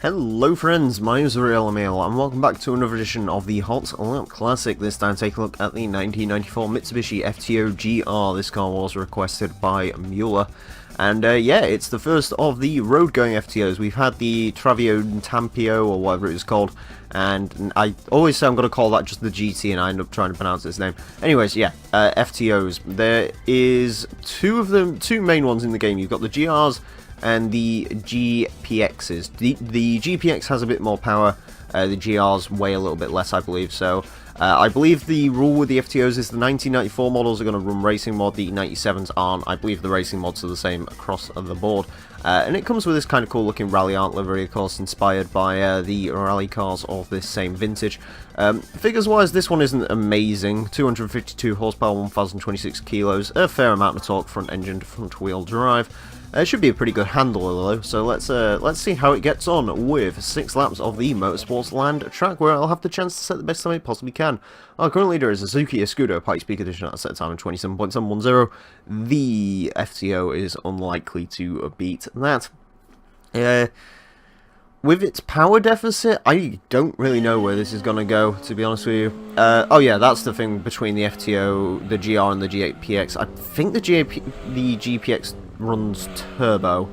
Hello friends, my name is Emile and welcome back to another edition of the Hot Lap Classic. This time take a look at the 1994 Mitsubishi FTO GR. This car was requested by Emile. And yeah, it's the first of the road-going FTOs. We've had the Travio Tampio, or whatever it is called, and I always say I'm going to call that just the GT, and I end up trying to pronounce its name. Anyways, yeah, FTOs. There is two of them, two main ones in the game. You've got the GRs and the GPXs. The GPX has a bit more power, the GRs weigh a little bit less, I believe, so I believe the rule with the FTOs is the 1994 models are going to run racing mod, the 97s aren't. I believe the racing mods are the same across the board. And it comes with this kind of cool looking Rally Art livery, of course, inspired by the rally cars of this same vintage. Figures wise, this one isn't amazing. 252 horsepower, 1026 kilos, a fair amount of torque, front engine to front wheel drive. It should be a pretty good handler though, so let's see how it gets on with 6 laps of the Motorsports Land track, where I'll have the chance to set the best time it possibly can. Our current leader is a Suzuki Escudo Pikes Peak Edition at a set time of 27.710. The FTO is unlikely to beat that. With its power deficit, I don't really know where this is going to go, to be honest with you. Oh yeah, that's the thing between the FTO, the GR and the GPX. I think the GPX runs turbo.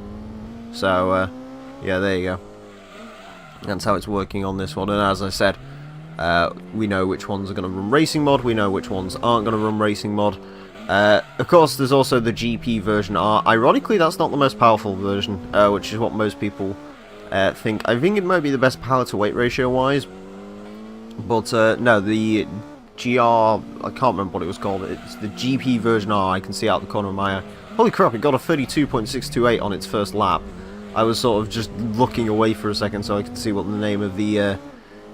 So, yeah, there you go. That's how it's working on this one. And as I said, we know which ones are going to run racing mod, we know which ones aren't going to run racing mod. Of course, there's also the GP version R. Ironically, that's not the most powerful version, which is what most people think. I think it might be the best power to weight ratio wise, but no, the GR, I can't remember what it was called. It's the GP version R. I can see out the corner of my eye. Holy crap! It got a 32.628 on its first lap. I was sort of just looking away for a second so I could see what the name of the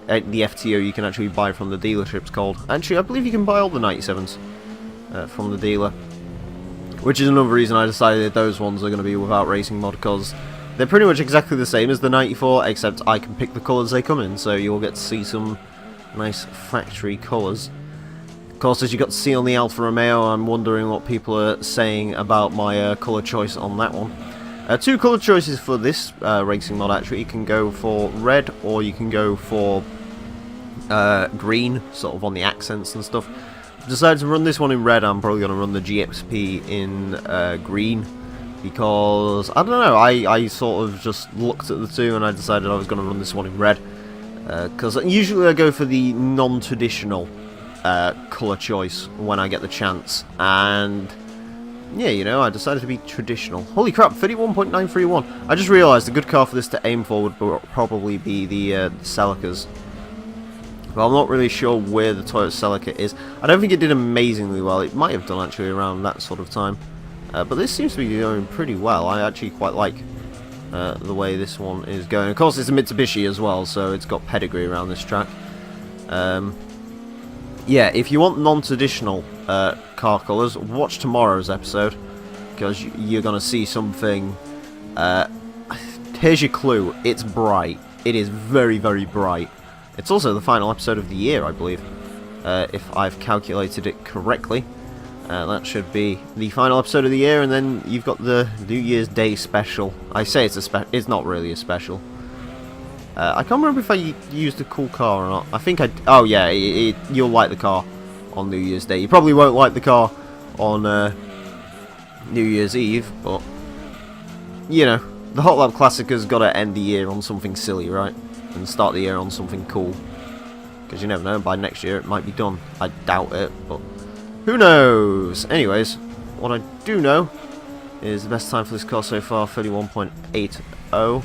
FTO you can actually buy from the dealership's called. Actually, I believe you can buy all the 97s from the dealer, which is another reason I decided those ones are going to be without racing mod, because they're pretty much exactly the same as the 94, except I can pick the colours they come in, so you'll get to see some nice factory colours. Of course, as you got to see on the Alfa Romeo, I'm wondering what people are saying about my colour choice on that one. Two colour choices for this racing mod, actually. You can go for red, or you can go for green, sort of on the accents and stuff. I've decided to run this one in red. I'm probably going to run the GXP in green, because, I don't know, I sort of just looked at the two and I decided I was going to run this one in red. Because usually I go for the non-traditional colour choice when I get the chance, and yeah, you know, I decided to be traditional. Holy crap, 31.931. I just realised a good car for this to aim for would probably be the Celicas. Well, I'm not really sure where the Toyota Celica is. I don't think it did amazingly well. It might have done actually around that sort of time. But this seems to be going pretty well. I actually quite like the way this one is going. Of course, it's a Mitsubishi as well, so it's got pedigree around this track. Yeah, if you want non-traditional car colours, watch tomorrow's episode, because you're going to see something. Here's your clue. It's bright. It is very, very bright. It's also the final episode of the year, I believe, if I've calculated it correctly. That should be the final episode of the year, and then you've got the New Year's Day special. I say it's a it's not really a special. I can't remember if I used a cool car or not. I think I... Oh yeah, you'll like the car on New Year's Day. You probably won't like the car on New Year's Eve, but you know, the Hot Lap Classic has got to end the year on something silly, right? And start the year on something cool. Because you never know, by next year it might be done. I doubt it, but who knows? Anyways, what I do know is the best time for this car so far, 31.80.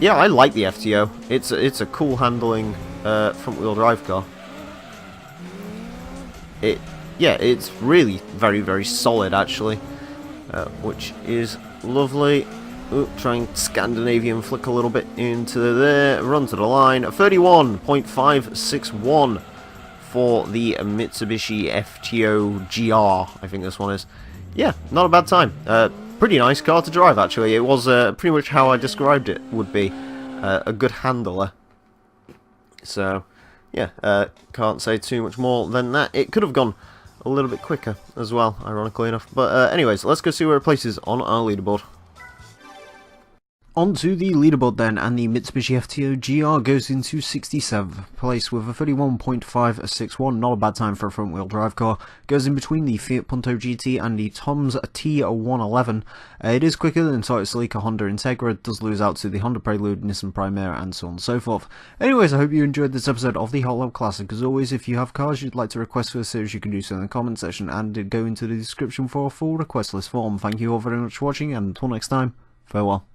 Yeah, I like the FTO. It's a cool handling front-wheel drive car. Yeah, it's really very, very solid actually, which is lovely. Ooh, trying Scandinavian flick a little bit into there. Run to the line. 31.561 for the Mitsubishi FTO GR. I think this one is. Yeah, not a bad time. Pretty nice car to drive actually. It was pretty much how I described it would be. A good handler. So yeah, can't say too much more than that. It could have gone a little bit quicker as well, ironically enough. But anyways, let's go see where it places on our leaderboard. On to the leaderboard then, and the Mitsubishi FTO GR goes into 67th place with a 31.561, not a bad time for a front-wheel drive car. Goes in between the Fiat Punto GT and the Tom's T111. It is quicker than Toyota Celica, Honda Integra, does lose out to the Honda Prelude, Nissan Primera, and so on and so forth. Anyways, I hope you enjoyed this episode of the Hot Lap Classic. As always, if you have cars you'd like to request for the series, you can do so in the comment section, and go into the description for a full request list form. Thank you all very much for watching, and until next time, farewell.